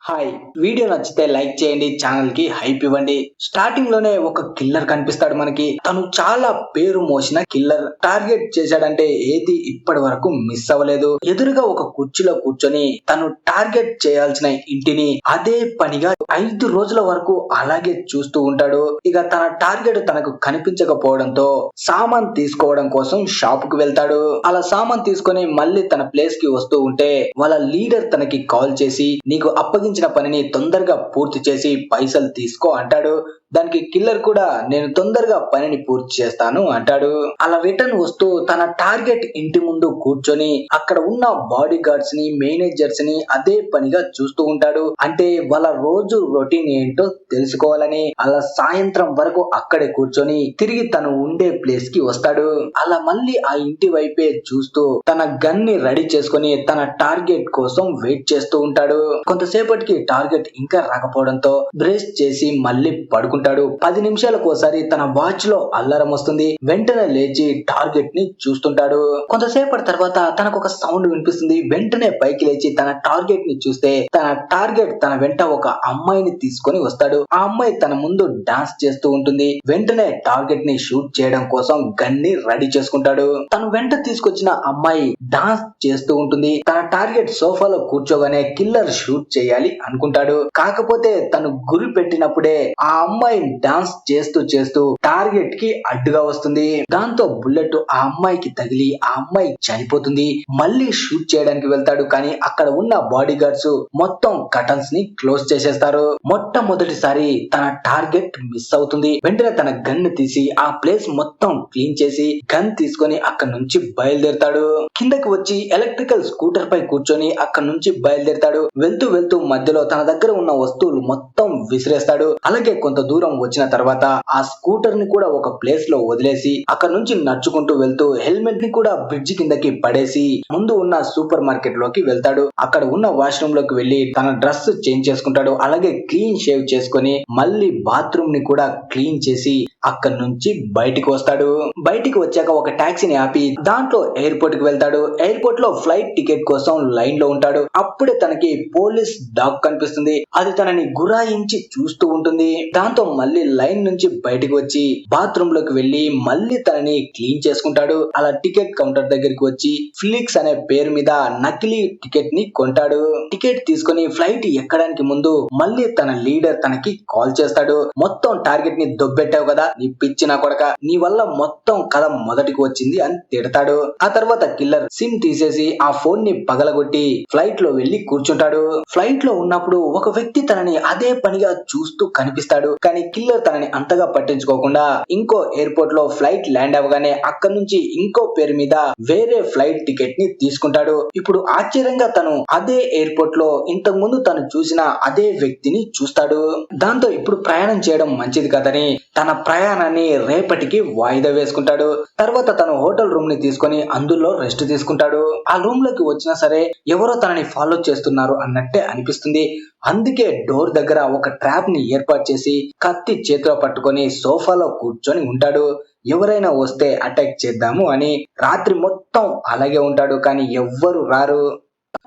Hi, video నచ్చితే like చేయండి, channel కి హైప్ ఇవ్వండి. స్టార్టింగ్ లోనే ఒక కిల్లర్ కనిపిస్తాడు మనకి. తను చాలా పేరు మోసిన కిల్లర్. టార్గెట్ చేశాడంటే ఏది ఇప్పటి వరకు మిస్ అవ్వలేదు. ఎదురుగా ఒక కుర్చీలో కూర్చొని తను టార్గెట్ చేయాల్సిన ఇంటిని అదే పనిగా 5 రోజుల వరకు అలాగే చూస్తూ ఉంటాడు. ఇక తన టార్గెట్ తనకు కనిపించకపోవడంతో సామాన్ తీసుకోవడం కోసం షాప్ కు వెళ్తాడు. అలా సామాన్ తీసుకొని మళ్ళీ తన ప్లేస్ కి వస్తూ ఉంటే వాళ్ళ లీడర్ తనకి కాల్ చేసి నీకు అప్పగించిన పనిని తొందరగా పూర్తి చేసి పైసలు తీసుకో అంటాడు. దానికి కిల్లర్ కూడా నేను తొందరగా పనిని పూర్తి చేస్తాను అంటాడు. అలా రిటర్న్ వస్తూ తన టార్గెట్ ఇంటి ముందు కూర్చొని అక్కడ ఉన్న బాడీ గార్డ్స్ ని, మేనేజర్స్ ని అదే పనిగా చూస్తూ ఉంటాడు. అంటే వాళ్ళ రోజు రొటీన్ ఏంటో తెలుసుకోవాలని. అలా సాయంత్రం వరకు అక్కడే కూర్చొని తిరిగి తను ఉండే ప్లేస్ కి వస్తాడు. అలా మళ్ళీ ఆ ఇంటి వైపే చూస్తూ తన గన్ ని రెడీ చేసుకుని తన టార్గెట్ కోసం వెయిట్ చేస్తూ ఉంటాడు. కొంతసేపటికి టార్గెట్ ఇంకా రాకపోవడంతో బ్రేస్ చేసి మళ్ళీ పడుకుంటాడు. 10 నిమిషాలకు ఒకసారి తన వాచ్ లో అల్లారం వస్తుంది. వెంటనే లేచి టార్గెట్ ని చూస్తుంటాడు. కొంతసేపటి తర్వాత తనకు ఒక సౌండ్ వినిపిస్తుంది. వెంటనే పైకి లేచి తన టార్గెట్ ని చూస్తే తన టార్గెట్ తన వెంట ఒక అమ్మాయిని తీసుకొని వస్తాడు. ఆ అమ్మాయి తన ముందు డాన్స్ చేస్తూ ఉంటుంది. వెంటనే టార్గెట్ ని షూట్ చేయడం కోసం గన్ ని రెడీ చేసుకుంటాడు. తను వెంట తీసుకొచ్చిన అమ్మాయి డాన్స్ చేస్తూ ఉంటుంది. తన టార్గెట్ సోఫాలో కూర్చోగానే కిల్లర్ షూట్ చేయాలి అనుకుంటాడు. కాకపోతే తను గురి పెట్టినప్పుడే ఆ అమ్మాయి డాన్స్ చేస్తూ చేస్తూ టార్గెట్ కి అడ్డుగా వస్తుంది. దాంతో బుల్లెట్ ఆ అమ్మాయికి తగిలి ఆ అమ్మాయి చనిపోతుంది. మళ్ళీ షూట్ చేయడానికి వెళ్తాడు. కానీ అక్కడ ఉన్న బాడీ గార్డ్స్ మొత్తం కటన్స్ ని క్లోజ్ చేసేస్తారు. మొట్టమొదటిసారి తన టార్గెట్ మిస్ అవుతుంది. వెంటనే తన గన్ తీసి ఆ ప్లేస్ మొత్తం క్లీన్ చేసి గన్ తీసుకొని అక్కడ నుంచి బయలుదేరతాడు. కిందకి వచ్చి ఎలక్ట్రికల్ స్కూటర్ పై కూర్చొని అక్కడ నుంచి బయలుదేరతాడు. వెళ్తూ వెళ్తూ మధ్యలో తన దగ్గర ఉన్న వస్తువులు మొత్తం విసిరేస్తాడు. అలాగే కొంత దూరం వచ్చిన తర్వాత ఆ స్కూటర్ ని కూడా ఒక ప్లేస్ లో వదిలేసి అక్కడ నుంచి నడుచుకుంటూ వెళ్తూ హెల్మెట్ ని కూడా బ్రిడ్జ్ కిందకి పడేసి ముందు ఉన్న సూపర్ మార్కెట్ లోకి వెళ్తాడు. అక్కడ ఉన్న వాష్రూమ్ లోకి వెళ్లి తన డ్రెస్ చేంజ్ చేసుకుంటాడు. అలాగే క్లీన్ షేవ్ చేసుకొని మళ్ళీ బాత్రూమ్ ని కూడా క్లీన్ చేసి అక్కడ నుంచి బయటికి వస్తాడు. బయటికి వచ్చాక ఒక టాక్సీని ఆపి దాంట్లో ఎయిర్పోర్ట్ కి వెళ్తాడు. ఎయిర్పోర్ట్ లో ఫ్లైట్ టికెట్ కోసం లైన్ లో ఉంటాడు. అప్పుడే తనకి పోలీస్ డాగ్ కనిపిస్తుంది. అది తనని గురాయించి చూస్తూ ఉంటుంది. దాంతో మళ్ళీ లైన్ నుంచి బయటికి వచ్చి బాత్రూమ్ లోకి వెళ్లి మళ్ళీ తనని క్లీన్ చేసుకుంటాడు. అలా టికెట్ కౌంటర్ దగ్గరికి వచ్చి ఫిలిక్స్ అనే పేరు మీద నకిలీ టికెట్ ని కొంటాడు. టికెట్ తీసుకొని ఫ్లైట్ ఎక్కడానికి ముందు మళ్ళీ తన లీడర్ తనకి కాల్ చేస్తాడు. మొత్తం టార్గెట్ ని దొబ్బెట్టావు కదా నీ పిచ్చిన కొడక, నీ వల్ల మొత్తం కథ మొదటికి వచ్చింది అని తిడతాడు. ఆ తర్వాత కిల్లర్ సిమ్ తీసేసి ఆ ఫోన్ ని పగలగొట్టి ఫ్లైట్ లో వెళ్లి కూర్చుంటాడు. ఫ్లైట్ లో ఉన్నప్పుడు ఒక వ్యక్తి తనని అదే పనిగా చూస్తూ కనిపిస్తాడు. కానీ కిల్లర్ తనని అంతగా పట్టించుకోకుండా ఇంకో ఎయిర్పోర్ట్ లో ఫ్లైట్ ల్యాండ్ అవ్వగానే అక్కడ నుంచి ఇంకో పేరు మీద వేరే ఫ్లైట్ టికెట్ ని తీసుకుంటాడు. ఇప్పుడు ఆశ్చర్యంగా తను అదే ఎయిర్పోర్ట్ లో ఇంతకు ముందు తను చూసిన అదే వ్యక్తిని చూస్తాడు. దాంతో ఇప్పుడు ప్రయాణం చేయడం మంచిది కదని తన ప్రయాణాన్ని రేపటికి వాయిదా వేసుకుంటాడు. తర్వాత తను హోటల్ రూమ్ ని తీసుకొని అందులో రెస్ట్ తీసుకుంటాడు. ఆ రూమ్ లోకి వచ్చినా సరే ఎవరో తనని ఫాలో చేస్తున్నారు అన్నట్టే అనిపిస్తుంది. అందుకే డోర్ దగ్గర ఒక ట్రాప్ ని ఏర్పాటు చేసి కత్తి చేతిలో పట్టుకొని సోఫాలో కూర్చొని ఉంటాడు. ఎవరైనా వస్తే అటాక్ చేద్దాము అని. రాత్రి మొత్తం అలాగే ఉంటాడు. కానీ ఎవ్వరు రారు.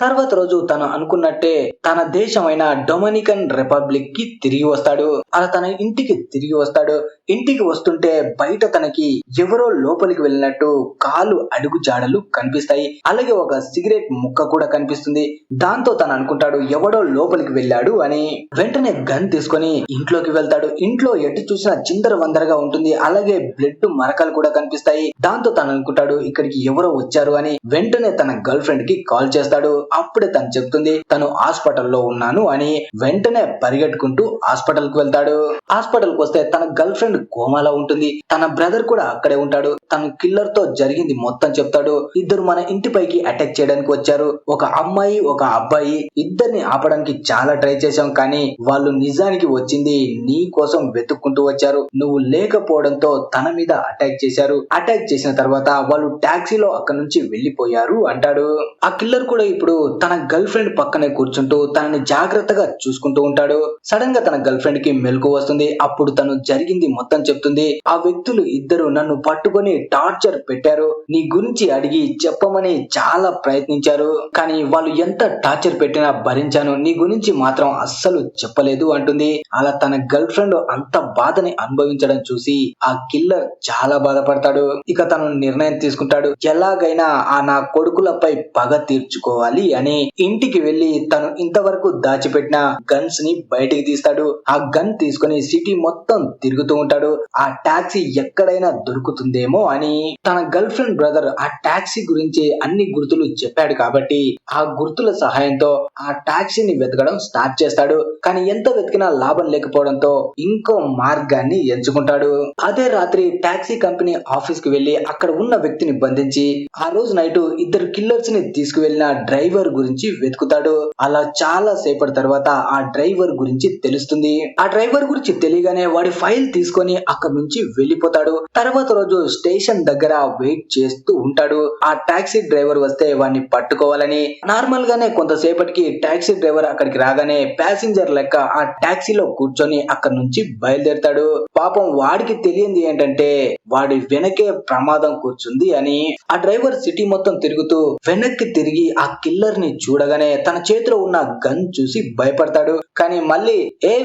తర్వాత రోజు తను అనుకున్నట్టే తన దేశమైన డొమినికన్ రిపబ్లిక్ కి తిరిగి వస్తాడు. అలా తన ఇంటికి తిరిగి వస్తాడు. ఇంటికి వస్తుంటే బయట తనకి ఎవరో లోపలికి వెళ్ళినట్టు కాలు అడుగు జాడలు కనిపిస్తాయి. అలాగే ఒక సిగరెట్ ముక్క కూడా కనిపిస్తుంది. దాంతో తను అనుకుంటాడు ఎవడో లోపలికి వెళ్ళాడు అని. వెంటనే గన్ తీసుకొని ఇంట్లోకి వెళ్తాడు. ఇంట్లో ఎటు చూసినా చిందర వందరగా ఉంటుంది. అలాగే బ్లడ్ మరకలు కూడా కనిపిస్తాయి. దాంతో తను అనుకుంటాడు ఇక్కడికి ఎవరో వచ్చారు అని. వెంటనే తన గర్ల్ ఫ్రెండ్ కి కాల్ చేస్తాడు. అప్పుడే తను చెప్తుంది తను హాస్పిటల్లో ఉన్నాను అని. వెంటనే పరిగెట్టుకుంటూ హాస్పిటల్ కు వెళ్తాడు. హాస్పిటల్ కు వస్తే తన గర్ల్ ఫ్రెండ్ కోమాలో ఉంటుంది. తన బ్రదర్ కూడా అక్కడే ఉంటాడు. తను కిల్లర్ తో జరిగింది మొత్తం చెప్తాడు. ఇద్దరు మన ఇంటిపైకి అటాక్ చేయడానికి వచ్చారు. ఒక అమ్మాయి ఒక అబ్బాయి. ఇద్దరిని ఆపడానికి చాలా ట్రై చేశాం. కానీ వాళ్ళు నిజానికి వచ్చింది నీ కోసం వెతుక్కుంటూ వచ్చారు. నువ్వు లేకపోవడంతో తన మీద అటాక్ చేశారు. అటాక్ చేసిన తర్వాత వాళ్ళు టాక్సీలో అక్కడ నుంచి వెళ్లిపోయారు అంటాడు. ఆ కిల్లర్ కూడా ఇప్పుడు తన గర్ల్ ఫ్రెండ్ పక్కనే కూర్చుంటూ తనని జాగ్రత్తగా చూసుకుంటూ ఉంటాడు. సడన్ గా తన గర్ల్ ఫ్రెండ్ కి మెలకు వస్తుంది. అప్పుడు తను జరిగింది మొత్తం చెప్తుంది. ఆ వ్యక్తులు ఇద్దరు నన్ను పట్టుకొని టార్చర్ పెట్టారు, నీ గురించి అడిగి చెప్పమని చాలా ప్రయత్నించారు, కానీ వాళ్ళు ఎంత టార్చర్ పెట్టినా భరించాను, నీ గురించి మాత్రం అస్సలు చెప్పలేదు అంటుంది. అలా తన గర్ల్ ఫ్రెండ్ అంత బాధని అనుభవించడం చూసి ఆ కిల్లర్ చాలా బాధపడతాడు. ఇక తను నిర్ణయం తీసుకుంటాడు, ఎలాగైనా ఆ నా కొడుకులపై పగ తీర్చుకోవాలి అని. ఇంటికి వెళ్లి తను ఇంతవరకు దాచిపెట్టిన గన్స్ ని బయటికి తీస్తాడు. ఆ గన్ తీసుకుని సిటీ మొత్తం తిరుగుతూ ఉంటాడు, ఆ టాక్సీ ఎక్కడైనా దొరుకుతుందేమో అని. తన గర్ల్ ఫ్రెండ్ బ్రదర్ ఆ టాక్సీ గురించి అన్ని గుర్తులు చెప్పాడు కాబట్టి ఆ గుర్తుల సహాయంతో ఆ టాక్సీని వెతకడం స్టార్ట్ చేస్తాడు. కానీ ఎంత వెతికినా లాభం లేకపోవడంతో ఇంకో మార్గాన్ని ఎంచుకుంటాడు. అదే రాత్రి టాక్సీ కంపెనీ ఆఫీస్ కి వెళ్లి అక్కడ ఉన్న వ్యక్తిని బంధించి ఆ రోజు నైట్ ఇద్దరు కిల్లర్స్ ని తీసుకువెళ్లిన డ్రైవర్ గురించి వెతుకుతాడు. అలా చాలా సేపటి తర్వాత ఆ డ్రైవర్ గురించి తెలుస్తుంది. ఆ డ్రైవర్ గురించి తెలియగానే వాడి ఫైల్ తీసుకొని అక్కడ నుంచి వెళ్లిపోతాడు. తర్వాత రోజు స్టేషన్ దగ్గర వెయిట్ చేస్తూ ఉంటాడు. ఆ టాక్సీ డ్రైవర్ వస్తే వాడిని పట్టుకోవాలని. నార్మల్ గానే కొంతసేపటికి టాక్సీ డ్రైవర్ అక్కడికి రాగానే ప్యాసింజర్ లెక్క ఆ టాక్సీలో కూర్చొని అక్కడ నుంచి బయలుదేరతాడు. పాపం వాడికి తెలియంది ఏంటంటే వాడి వెనకే ప్రమాదం కూర్చుంది అని. ఆ డ్రైవర్ సిటీ మొత్తం తిరుగుతూ వెనక్కి తిరిగి ఆ కిల్లర్ ని చూడగానే తన చేతిలో ఉన్న గన్ చూసి భయపడతాడు. కానీ మళ్ళీ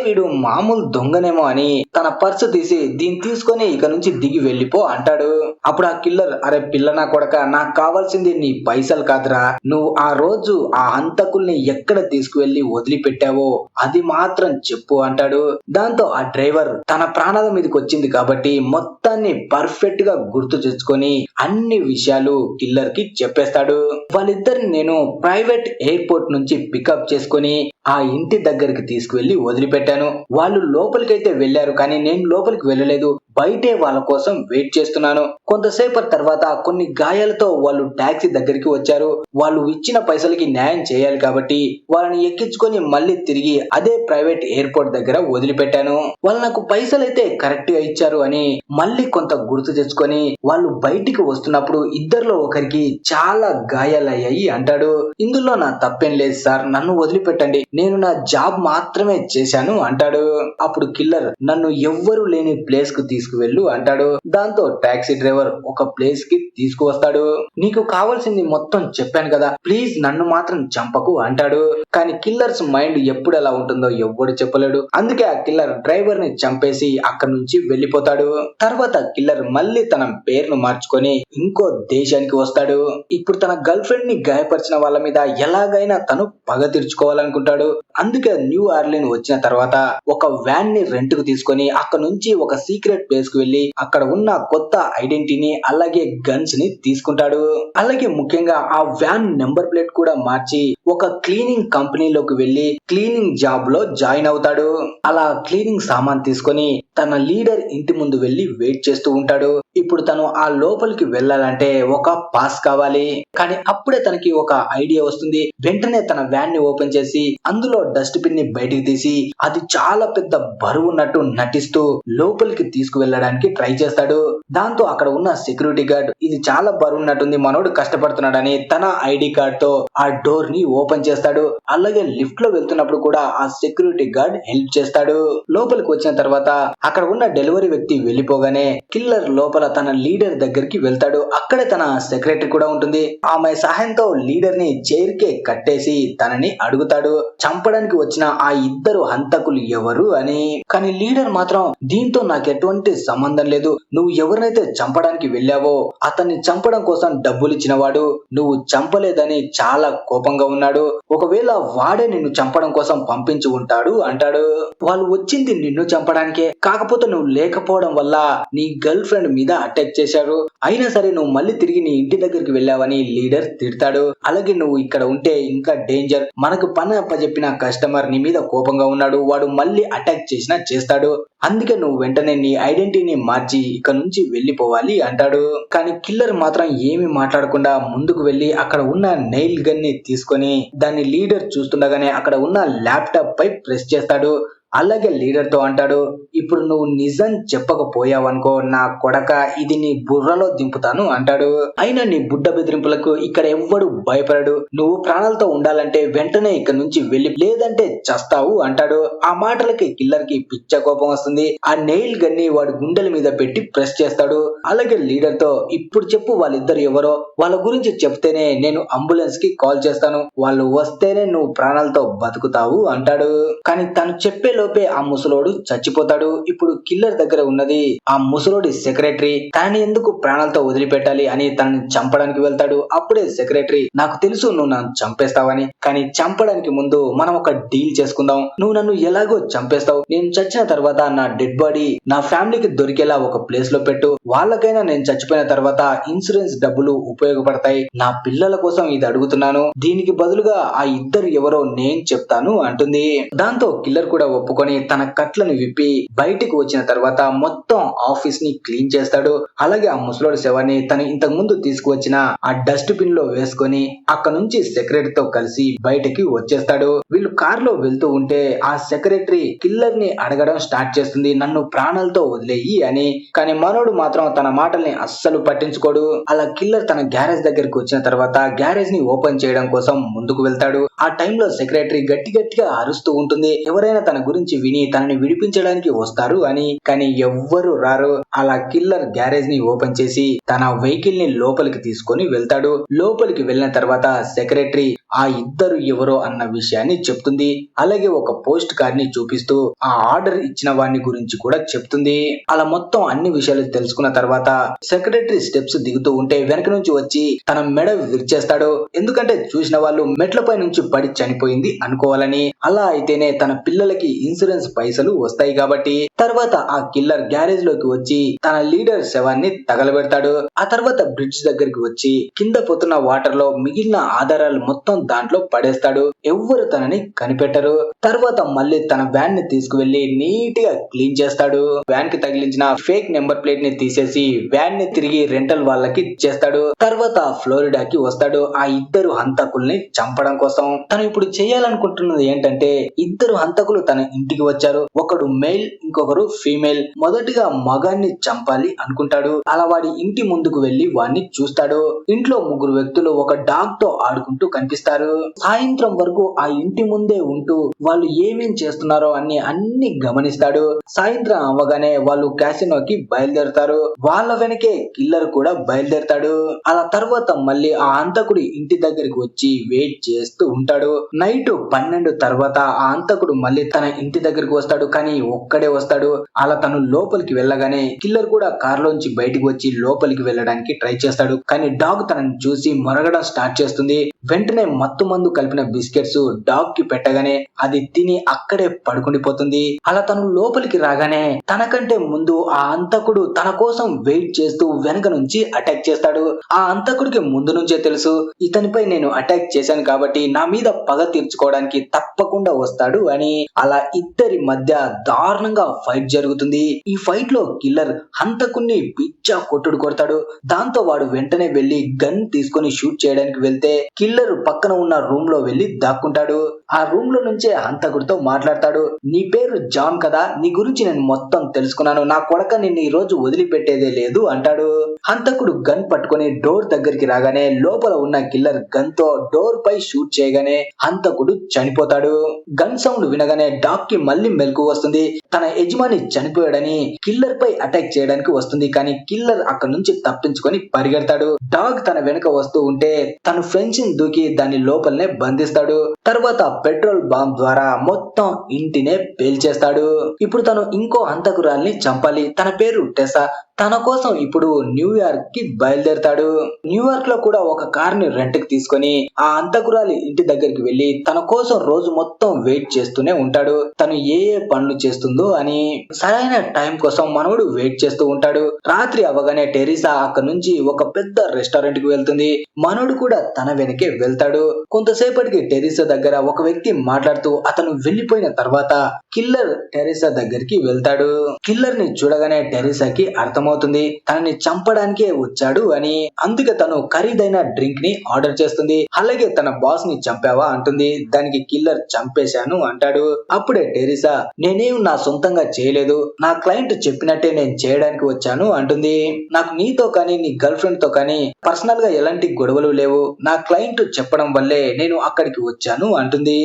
వీడు మామూలు దొంగనేమో అని తన పర్సు తీసి దీన్ని తీసుకొని ఇక నుంచి దిగి వెళ్ళిపో అంటాడు. అప్పుడు ఆ కిల్లర్, అరే పిల్ల నా కొడక, నాకు కావాల్సింది నీ పైసలు కాదురా, నువ్వు ఆ రోజు ఆ హంతకుల్ని ఎక్కడ తీసుకువెళ్లి వదిలిపెట్టావో అది మాత్రం చెప్పు అంటాడు. దాంతో ఆ డ్రైవర్ తన ప్రాణాల మీదకి వచ్చింది కాబట్టి మొత్తాన్ని పర్ఫెక్ట్ గా గుర్తు తెచ్చుకొని అన్ని విషయాలు కిల్లర్ కి చెప్పేస్తాడు. వాళ్ళిద్దరిని నేను ప్రైవేట్ ఎయిర్పోర్ట్ నుంచి పికప్ చేసుకొని ఆ ఇంటి దగ్గరికి తీసుకువెళ్లి వదిలిపెట్టాను. వాళ్ళు లోపలికైతే వెళ్లారు, కానీ నేను లోపలికి వెళ్ళలేదు, బయటే వాళ్ళ కోసం వెయిట్ చేస్తున్నాను. కొంతసేపటి తర్వాత కొన్ని గాయాలతో వాళ్ళు టాక్సీ దగ్గరికి వచ్చారు. వాళ్ళు ఇచ్చిన పైసలకి న్యాయం చేయాలి కాబట్టి వాళ్ళని ఎక్కించుకొని మళ్ళీ తిరిగి అదే ప్రైవేట్ ఎయిర్పోర్ట్ దగ్గర వదిలిపెట్టాను. వాళ్ళు నాకు పైసలు అయితే కరెక్ట్ గా ఇచ్చారు అని మళ్ళీ కొంత గుర్తు తెచ్చుకొని వాళ్ళు బయటికి వస్తున్నప్పుడు ఇద్దరిలో ఒకరికి చాలా గాయాలయ్యాయి అంటాడు. ఇందులో నా తప్పేం లేదు సార్, నన్ను వదిలిపెట్టండి, నేను నా జాబ్ మాత్రమే చేశాను అంటాడు. అప్పుడు కిల్లర్, నన్ను ఎవ్వరు లేని ప్లేస్ కు తీసుకువెళ్ళు అంటాడు. దాంతో టాక్సీ డ్రైవర్ ఒక ప్లేస్ కి తీసుకువస్తాడు. నీకు కావాల్సింది మొత్తం చెప్పాను కదా, ప్లీజ్ నన్ను మాత్రం చంపకు అంటాడు. కానీ కిల్లర్స్ మైండ్ ఎప్పుడు ఎలా ఉంటుందో ఎవ్వడు చెప్పలేడు. అందుకే ఆ కిల్లర్ డ్రైవర్ ని చంపేసి అక్కడ నుంచి వెళ్లిపోతాడు. తర్వాత కిల్లర్ మళ్ళీ తన పేరును మార్చుకొని ఇంకో దేశానికి వస్తాడు. ఇప్పుడు తన గర్ల్ ఫ్రెండ్ ని గాయపరిచిన వాళ్ళ మీద ఎలాగైనా తను పగ తీర్చుకోవాలనుకుంటాడు. అందుకే న్యూ ఆర్లిన్ వచ్చిన తర్వాత ఒక వ్యాన్ ని రెంట్ కు తీసుకొని అక్కడ నుంచి ఒక సీక్రెట్ ప్లేస్ కు వెళ్లి అక్కడ ఉన్న కొత్త ఐడెంటిటీని అలాగే గన్స్ ని తీసుకుంటాడు. అలాగే ముఖ్యంగా ఆ వ్యాన్ నెంబర్ ప్లేట్ కూడా మార్చి ఒక క్లీనింగ్ కంపెనీలోకి వెళ్లి క్లీనింగ్ జాబ్ లో జాయిన్ అవుతాడు. అలా క్లీనింగ్ సామాన్ తీసుకొని తన లీడర్ ఇంటి ముందు వెళ్లి వెయిట్ చేస్తూ ఉంటాడు. ఇప్పుడు తను ఆ లోపలికి వెళ్ళాలంటే ఒక పాస్ కావాలి. కానీ అప్పుడే తనకి ఒక ఐడియా వస్తుంది. వెంటనే తన వ్యాన్ ని ఓపెన్ చేసి అందులో డస్ట్ బిన్ ని బయటికి తీసి అది చాలా పెద్ద బరువు ఉన్నట్టు నటిస్తూ లోపలికి తీసుకువెళ్ళడానికి ట్రై చేస్తాడు. దాంతో అక్కడ ఉన్న సెక్యూరిటీ గార్డ్, ఇది చాలా బరువు ఉన్నట్టుంది, మనోడు కష్టపడుతున్నాడని తన ఐడి కార్డ్ తో ఆ డోర్ ని ఓపెన్ చేస్తాడు. అలాగే లిఫ్ట్ లో వెళ్తున్నప్పుడు కూడా ఆ సెక్యూరిటీ గార్డ్ హెల్ప్ చేస్తాడు. లోపలికి వచ్చిన తర్వాత అక్కడ ఉన్న డెలివరీ వ్యక్తి వెళ్లిపోగానే కిల్లర్ లోపల తన లీడర్ దగ్గరికి వెళ్తాడు. అక్కడే తన సెక్రటరీ కూడా ఉంటుంది. ఆమె సహాయంతో లీడర్ ని చైర్ కే కట్టేసి తనని అడుగుతాడు, చంపడానికి వచ్చిన ఆ ఇద్దరు హంతకులు ఎవరు అని. కానీ లీడర్ మాత్రం దీంతో నాకు ఎటువంటి సంబంధం లేదు, నువ్వు ఎవరినైతే చంపడానికి వెళ్ళావో అతన్ని చంపడం కోసం డబ్బులు ఇచ్చిన వాడు, నువ్వు చంపలేదని చాలా కోపంగా ఉన్నాడు, ఒకవేళ వాడే నిన్ను చంపడం కోసం పంపించి ఉంటాడు అంటాడు. వాళ్ళు వచ్చింది నిన్ను చంపడానికే, కాకపోతే నువ్వు లేకపోవడం వల్ల నీ గర్ల్ ఫ్రెండ్ మీద అటాక్ చేశారు, అయినా సరే నువ్వు మళ్ళీ తిరిగి నీ ఇంటి దగ్గరికి వెళ్ళావని లీడర్ తిడతాడు. అలాగే నువ్వు ఇక్కడ ఉంటే ఇంకా డేంజర్, మనకు పని అప్పచెప్పిన కస్టమర్ నీ మీద కోపంగా ఉన్నాడు, వాడు మళ్ళీ అటాక్ చేసినా చేస్తాడు, అందుకే నువ్వు వెంటనే నీ ఐడెంటిటీని మార్చి ఇక్కడ నుంచి వెళ్లిపోవాలి అంటాడు. కానీ కిల్లర్ మాత్రం ఏమి మాట్లాడకుండా ముందుకు వెళ్లి అక్కడ ఉన్న నెయిల్ గన్ ని తీసుకొని దాన్ని లీడర్ చూస్తుండగానే అక్కడ ఉన్న ల్యాప్టాప్ పై ప్రెస్ చేస్తాడు. అలాగే లీడర్ తో అంటాడు, ఇప్పుడు నువ్వు నిజం చెప్పకపోయావనుకో నా కొడక ఇది నీ బుర్రలో దింపుతాను అంటాడు. అయినా నీ బుడ్డ బెదిరింపులకు ఇక్కడ ఎవ్వడు భయపడడు, నువ్వు ప్రాణాలతో ఉండాలంటే వెంటనే ఇక్కడ నుంచి వెళ్ళి, లేదంటే చస్తావు అంటాడు. ఆ మాటలకి కిల్లర్ కి పిచ్చ కోపం వస్తుంది. ఆ నెయిల్ గన్ని వాడు గుండెల మీద పెట్టి ప్రెస్ చేస్తాడు. అలాగే లీడర్ తో, ఇప్పుడు చెప్పు వాళ్ళిద్దరు ఎవరో, వాళ్ళ గురించి చెప్తేనే నేను అంబులెన్స్ కి కాల్ చేస్తాను, వాళ్ళు వస్తేనే నువ్వు ప్రాణాలతో బతుకుతావు అంటాడు. కానీ తను చెప్పే లోపే ఆ ముసలోడు చచ్చిపోతాడు. ఇప్పుడు కిల్లర్ దగ్గర ఉన్నది ఆ ముసలోడి సెక్రటరీ. తనని ఎందుకు ప్రాణాలతో వదిలిపెట్టాలి అని తనని చంపడానికి వెళ్తాడు. అప్పుడే సెక్రటరీ, నాకు తెలుసు నువ్వు నన్ను చంపేస్తావని, కానీ చంపడానికి ముందు మనం ఒక డీల్ చేసుకుందాం. నువ్వు నన్ను ఎలాగో చంపేస్తావు, నేను చచ్చిన తర్వాత నా డెడ్ బాడీ నా ఫ్యామిలీకి దొరికేలా ఒక ప్లేస్ లో పెట్టు, వాళ్ళకైనా నేను చచ్చిపోయిన తర్వాత ఇన్సూరెన్స్ డబ్బులు ఉపయోగపడతాయి. నా పిల్లల కోసం ఇది అడుగుతున్నాను, దీనికి బదులుగా ఆ ఇద్దరు ఎవరో నేను చెప్తాను అంటుంది. దాంతో కిల్లర్ కూడా ఒప్పుకొని తన కట్లను విప్పి బయటికి వచ్చిన తర్వాత మొత్తం ఆఫీస్ ని క్లీన్ చేస్తాడు. అలాగే ఆ ముసలోడి శవాన్ని తను ఇంతకు ముందు తీసుకువచ్చిన ఆ డస్ట్ బిన్ లో వేసుకొని అక్కడ నుంచి సెక్రటరీతో కలిసి బయటికి వచ్చేస్తాడు. వీళ్ళు కార్ లో వెళ్తూ ఉంటే ఆ సెక్రటరీ కిల్లర్ ని అడగడం స్టార్ట్ చేస్తుంది, నన్ను ప్రాణాలతో వదిలేయి అని. కానీ మనోడు మాత్రం తన మాటల్ని అస్సలు పట్టించుకోడు. అలా కిల్లర్ తన గ్యారేజ్ దగ్గరికి వచ్చిన తర్వాత గ్యారేజ్ ని ఓపెన్ చేయడం కోసం ముందుకు వెళ్తాడు. ఆ టైంలో సెక్రటరీ గట్టి గట్టిగా అరుస్తూ ఉంటుంది, ఎవరైనా తన గురించి విని తనని విడిపించడానికి వస్తారు అని. కానీ ఎవ్వరు రారు. అలా కిల్లర్ గ్యారేజ్ ని ఓపెన్ చేసి తన వెహికల్ ని లోపలికి తీసుకొని వెళ్తాడు. లోపలికి వెళ్ళిన తర్వాత సెక్రటరీ ఆ ఇద్దరు ఎవరో అన్న విషయాన్ని చెప్తుంది. అలాగే ఒక పోస్ట్ కార్డ్ ని చూపిస్తూ ఆ ఆర్డర్ ఇచ్చిన వాడిని గురించి కూడా చెప్తుంది. అలా మొత్తం అన్ని విషయాలు తెలుసుకున్న తర్వాత సెక్రటరీ స్టెప్స్ దిగుతూ ఉంటే వెనక నుంచి వచ్చి తన మెడ విరిచేస్తాడు. ఎందుకంటే చూసిన వాళ్ళు మెట్లపై నుంచి పడి చనిపోయింది అనుకోవాలని. అలా అయితేనే తన పిల్లలకి ఇన్సూరెన్స్ పైసలు వస్తాయి కాబట్టి. తర్వాత ఆ కిల్లర్ గ్యారేజ్ లోకి వచ్చి తన లీడర్ శవాన్ని తగలబెడతాడు. ఆ తర్వాత బ్రిడ్జ్ దగ్గరికి వచ్చి కింద పోతున్న వాటర్ లో మిగిలిన ఆధారాలు మొత్తం దాంట్లో పడేస్తాడు. ఎవ్వరు తనని కనిపెట్టరు. తర్వాత మళ్ళీ తన వ్యాన్ ని తీసుకువెళ్లి నీట్ గా క్లీన్ చేస్తాడు. వ్యాన్ కి తగిలించిన ఫేక్ నెంబర్ ప్లేట్ ని తీసేసి వ్యాన్ ని తిరిగి రెంటల్ వాళ్ళకి ఇచ్చేస్తాడు. తర్వాత ఫ్లోరిడాకి వస్తాడు ఆ ఇద్దరు హంతకుల్ని చంపడం కోసం. తను ఇప్పుడు చేయాలనుకుంటున్నది ఏంటంటే, ఇద్దరు హంతకులు తన ఇంటికి వచ్చారు, ఒకడు మేల్ ఇంకొకరు ఫీమేల్. మొదటిగా మగాన్ని చంపాలి అనుకుంటాడు. అలా వాడి ఇంటి ముందుకు వెళ్లి వాడిని చూస్తాడు. ఇంట్లో ముగ్గురు వ్యక్తులు ఒక డాగ్ తో ఆడుకుంటూ కనిపిస్తారు. సాయంత్రం వరకు ఆ ఇంటి ముందే ఉంటూ వాళ్ళు ఏమేం చేస్తున్నారో అన్ని గమనిస్తాడు. సాయంత్రం అవ్వగానే వాళ్ళు క్యాసినోకి బయలుదేరుతారు. వాళ్ళ వెనకే కిల్లర్ కూడా బయలుదేరుతాడు. అలా తర్వాత మళ్ళీ ఆ హంతకుడి ఇంటి దగ్గరికి వచ్చి వెయిట్ చేస్తూ ఉంటాడు. నైట్ 12 తర్వాత ఆ హంతకుడు మళ్ళీ తన ఇంటి దగ్గరికి వస్తాడు. కానీ ఒక్కడే వస్తాడు. అలా తను లోపలికి వెళ్ళగానే కిల్లర్ కూడా కార్లోంచి బయటికి వచ్చి లోపలికి వెళ్ళడానికి ట్రై చేస్తాడు. కానీ డాగ్ తనని చూసి మొరగడం స్టార్ట్ చేస్తుంది. వెంటనే మత్తు మందు కలిపిన బిస్కెట్స్ డాగ్ కి పెట్టగానే అది తిని అక్కడే పడుకుండిపోతుంది. అలా తను లోపలికి రాగానే తనకంటే ముందు ఆ హంతకుడు తన కోసం వెయిట్ చేస్తూ వెనక నుంచి అటాక్ చేస్తాడు. ఆ హంతకుడికి ముందు నుంచే తెలుసు, ఇతనిపై నేను అటాక్ చేశాను కాబట్టి నా మీద పగ తీర్చుకోవడానికి తప్పకుండా వస్తాడు అని. అలా ఇద్దరి మధ్య దారుణంగా ఫైట్ జరుగుతుంది. ఈ ఫైట్ లో కిల్లర్ హంతకుణ్ణి పిచ్చా కొట్టుడు కొడతాడు. దాంతో వాడు వెంటనే వెళ్లి గన్ తీసుకొని షూట్ చేయడానికి వెళ్తే కిల్లర్ పక్కన ఉన్న రూమ్ లో వెళ్లి దాక్కుంటాడు. ఆ రూమ్ లో నుంచే హంతకుడితో మాట్లాడతాడు, నీ పేరు జాన్ కదా, నీ గురించి నేను మొత్తం తెలుసుకున్నాను, నా కొడక నిన్ను ఈ రోజు వదిలిపెట్టేదే లేదు అంటాడు. హంతకుడు గన్ పట్టుకొని డోర్ దగ్గరికి రాగానే లోపల ఉన్న కిల్లర్ గన్ తో డోర్ పై షూట్ చేయగానే హంతకుడు చనిపోతాడు. గన్ సౌండ్ వినగానే డాగ్ కి మళ్ళీ మెలకు వస్తుంది. తన యజమాని చనిపోయాడని కిల్లర్ పై అటాక్ చేయడానికి వస్తుంది. కానీ కిల్లర్ అక్కడ నుంచి తప్పించుకొని పరిగెడతాడు. డాగ్ తన వెనుక వస్తూ ఉంటే తను ఫెన్సింగ్ దూకి దాని లోపలనే బంధిస్తాడు. తర్వాత పెట్రోల్ బాంబ్ ద్వారా మొత్తం ఇంటినే పేల్చేస్తాడు. ఇప్పుడు తను ఇంకో హంతకురాల్ని చంపాలి. తన పేరు టెసా. తన కోసం ఇప్పుడు న్యూయార్క్ కి బయలుదేరతాడు. న్యూయార్క్ లో కూడా ఒక కార్ ని రెంట్ కి తీసుకొని ఆ హంతకురాలి ఇంటి దగ్గరికి వెళ్లి తన కోసం రోజు మొత్తం వెయిట్ చేస్తూనే ఉంటాడు. తను ఏ పనులు చేస్తుందో అని. సరైన టైం కోసం మనోడు వెయిట్ చేస్తూ ఉంటాడు. రాత్రి అవగానే టెరిసా అక్కడ నుంచి ఒక పెద్ద రెస్టారెంట్ కి వెళ్తుంది. మనోడు కూడా తన వెనకే వెళ్తాడు. కొంతసేపటికి టెరిసా దగ్గర ఒక వ్యక్తి మాట్లాడుతూ అతను వెళ్లిపోయిన తర్వాత కిల్లర్ టెరిసా దగ్గరికి వెళ్తాడు. కిల్లర్ ని చూడగానే టెరిసాకి అర్థమవుతుంది, తనని చంపడానికి చంపడానికే వచ్చాడు అని. అందుకే తను ఖరీదైన డ్రింక్ ని ఆర్డర్ చేస్తుంది. అలాగే తన బాస్ ని చంపావా అంటుంది. దానికి కిల్లర్ చంపేశాను అంటాడు. అప్పుడే టెరిసా నేనేం నా సొంతంగా చేయలేదు, నా క్లయింట్ చెప్పినట్టే నేను చేయడానికి వచ్చాను అంటుంది. నాకు నీతో కానీ నీ గర్ల్ ఫ్రెండ్ తో కానీ పర్సనల్ గా ఎలాంటి గొడవలు లేవు, నా క్లయింట్ చెప్పడం వల్లే నేను అక్కడికి వచ్చాను అంటుంది.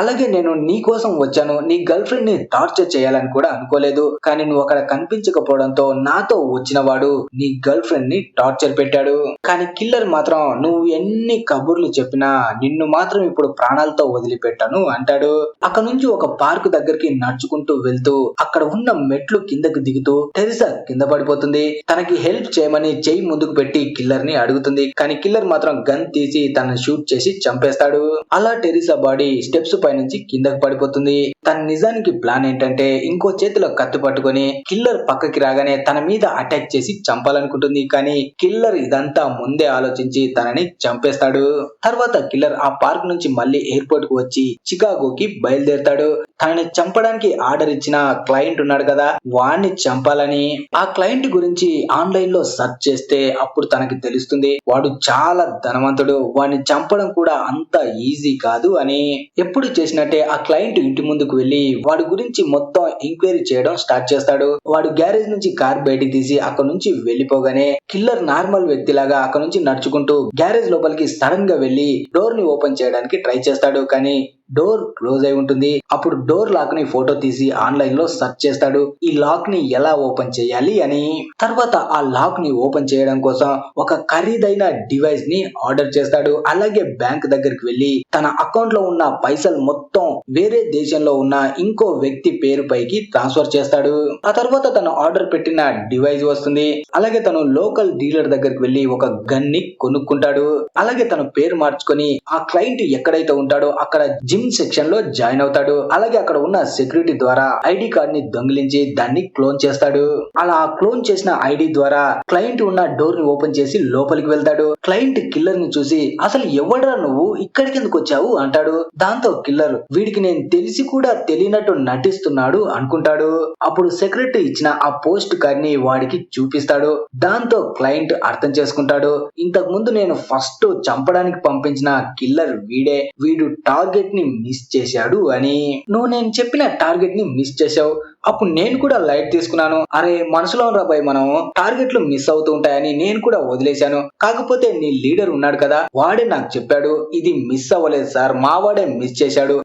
అలాగే నేను నీ కోసం వచ్చాను, నీ గర్ల్ ఫ్రెండ్ ని టార్చర్ చేయాలని కూడా అనుకోలేదు. కానీ నువ్వు అక్కడ కనిపించకపోవడంతో నాతో వచ్చిన వాడు నీ గర్ల్ ఫ్రెండ్ ని టార్చర్ పెట్టాడు. కానీ కిల్లర్ మాత్రం నువ్వు ఎన్ని కబుర్లు చెప్పినా నిన్ను మాత్రం ఇప్పుడు ప్రాణాలతో వదిలిపెట్టాను అంటాడు. అక్కడ నుంచి ఒక పార్క్ దగ్గరికి నడుచుకుంటూ వెళ్తూ అక్కడ ఉన్న మెట్లు కిందకి దిగుతూ టెరిసా కింద పడిపోతుంది. తనకి హెల్ప్ చేయమని చెయ్యి ముందుకు పెట్టి కిల్లర్ ని అడుగుతుంది. కానీ కిల్లర్ మాత్రం గన్ తీసి తనని షూట్ చేసి చంపేస్తాడు. అలా టెరిసా బాడీ స్టెప్స్ పై నుంచి కిందకి పడిపోతుంది. తన నిజానికి ప్లాన్ ఏంటంటే ఇంకో చేతిలో కత్తి పట్టుకొని కిల్లర్ పక్కకి రాగానే తన మీద అటాక్ చేసి చంపాలనుకుంటుంది. కానీ కిల్లర్ ఇదంతా ముందే ఆలోచించి తనని చంపేస్తాడు. తర్వాత కిల్లర్ ఆ పార్క్ నుంచి మళ్ళీ ఎయిర్పోర్ట్ కు వచ్చి చికాగోకి బయలుదేరతాడు. తనని చంపడానికి ఆర్డర్ ఇచ్చిన క్లయింట్ ఉన్నాడు కదా, వాడిని చంపాలని. ఆ క్లయింట్ గురించి ఆన్లైన్ లో సెర్చ్ చేస్తే అప్పుడు తనకి తెలుస్తుంది వాడు చాలా ధనవంతుడు, వాడిని చంపడం కూడా అంత ఈజీ కాదు అని. ఎప్పుడు చేసినట్టే ఆ క్లయింట్ ఇంటి ముందుకు వెళ్లి వాడి గురించి మొత్తం ఎంక్వైరీ చేయడం స్టార్ట్ చేస్తాడు. వాడు గ్యారేజ్ నుంచి కార్ బయటికి తీసి అక్కడ నుంచి వెళ్లిపోగానే కిల్లర్ నార్మల్ వ్యక్తిలాగా అక్కడ నుంచి నడుచుకుంటూ గ్యారేజ్ లోపలికి సడన్ గా వెళ్లి డోర్ ని ఓపెన్ చేయడానికి ట్రై చేస్తాడు. కానీ డోర్ క్లోజ్ అయి ఉంటుంది. అప్పుడు డోర్ లాక్ ని ఫోటో తీసి ఆన్లైన్ లో సెర్చ్ చేస్తాడు ఈ లాక్ ని ఎలా ఓపెన్ చేయాలి అని. తర్వాత ఆ లాక్ ని ఓపెన్ చేయడం కోసం ఒక ఖరీదైన డివైస్ ని ఆర్డర్ చేస్తాడు. అలాగే బ్యాంక్ దగ్గరికి వెళ్లి తన అకౌంట్ లో ఉన్న పైసలు మొత్తం వేరే దేశంలో ఉన్న ఇంకో వ్యక్తి పేరు పైకి ట్రాన్స్ఫర్ చేస్తాడు. ఆ తర్వాత తను ఆర్డర్ పెట్టిన డివైస్ వస్తుంది. అలాగే తను లోకల్ డీలర్ దగ్గరికి వెళ్లి ఒక గన్ ని కొనుక్కుంటాడు. అలాగే తన పేరు మార్చుకొని ఆ క్లయింట్ ఎక్కడైతే ఉంటాడో అక్కడ జిమ్ సెక్షన్ లో జాయిన్ అవుతాడు. అలాగే అక్కడ ఉన్న సెక్యూరిటీ ద్వారా ఐడి కార్డ్ ని దొంగిలించి దాన్ని క్లోన్ చేస్తాడు. అలా క్లోన్ చేసిన ఐడి ద్వారా క్లయింట్ ఉన్న డోర్ ని ఓపెన్ చేసి లోపలికి వెళ్తాడు. క్లయింట్ కిల్లర్ ని చూసి అసలు ఎవడరా నువ్వు, ఇక్కడికి ఎందుకు వచ్చావు అంటాడు. దాంతో కిల్లర్ వీడికి నేను తెలిసి కూడా తెలియనట్టు నటిస్తున్నాడు అనుకుంటాడు. అప్పుడు సెక్యూరిటీ ఇచ్చిన ఆ పోస్ట్ కార్డ్ ని వాడికి చూపిస్తాడు. దాంతో క్లయింట్ అర్థం చేసుకుంటాడు ఇంతకు ముందు నేను ఫస్ట్ చంపడానికి పంపించిన కిల్లర్ వీడే, వీడు టార్గెట్ ని మిస్ చేశాడు అని. నువ్వు నేను చెప్పిన టార్గెట్ ని మిస్ చేశావు, అప్పుడు నేను కూడా లైట్ తీసుకున్నాను. అరే మనసులో రాబాయ్, మనం టార్గెట్లు మిస్ అవుతూ ఉంటాయని నేను కూడా వదిలేశాను. కాకపోతే నీ లీడర్ ఉన్నాడు కదా, వాడే నాకు చెప్పాడు ఇది మిస్ అవ్వలేదు సార్, మావాడే మిస్ చేశాడు,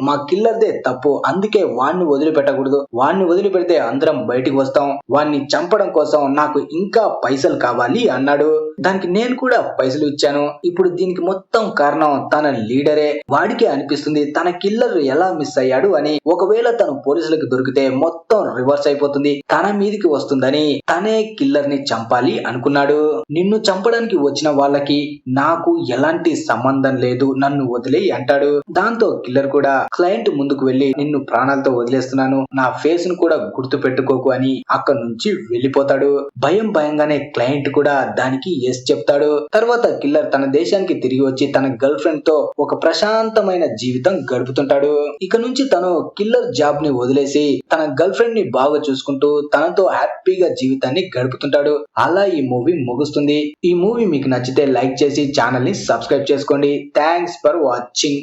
మా కిల్లర్దే తప్పు, అందుకే వాణ్ణి వదిలిపెట్టకూడదు, వాణ్ణి వదిలిపెడితే అందరం బయటికి వస్తాం, వాణ్ణి చంపడం కోసం నాకు ఇంకా పైసలు కావాలి అన్నాడు. దానికి నేను కూడా పైసలు ఇచ్చాను. ఇప్పుడు దీనికి మొత్తం కారణం తన లీడరే. వాడికే అనిపిస్తుంది తన కిల్లర్ ఎలా మిస్ అయ్యాడు అని. ఒకవేళ తను పోలీసులకు దొరికితే మొత్తం రివర్స్ అయిపోతుంది, తన మీదికి వస్తుందని తనే కిల్లర్ ని చంపాలి అనుకున్నాడు. నిన్ను చంపడానికి వచ్చిన వాళ్ళకి నాకు ఎలాంటి సంబంధం లేదు, నన్ను వదిలేయి అంటాడు. దాంతో కిల్లర్ కూడా క్లయింట్ ముందుకు వెళ్లి నిన్ను ప్రాణాలతో వదిలేస్తున్నాను, నా ఫేస్ ను కూడా గుర్తు పెట్టుకోకు అని అక్కడి నుంచి వెళ్లిపోతాడు. భయంగానే క్లయింట్ కూడా దానికి ఎస్ చెప్తాడు. తర్వాత కిల్లర్ తన దేశానికి తిరిగి వచ్చి తన గర్ల్ ఫ్రెండ్ తో ఒక ప్రశాంతమైన జీవితం గడుపుతుంటాడు. ఇక నుంచి తను కిల్లర్ జాబ్ ని వదిలేసి తన గర్ల్ ఫ్రెండ్ ని బాగా చూసుకుంటూ తనతో హ్యాపీగా జీవితాన్ని గడుపుతుంటాడు. అలా ఈ మూవీ ముగుస్తుంది. ఈ మూవీ మీకు నచ్చితే లైక్ చేసి ఛానల్ ని సబ్స్క్రైబ్ చేసుకోండి. Thanks for watching.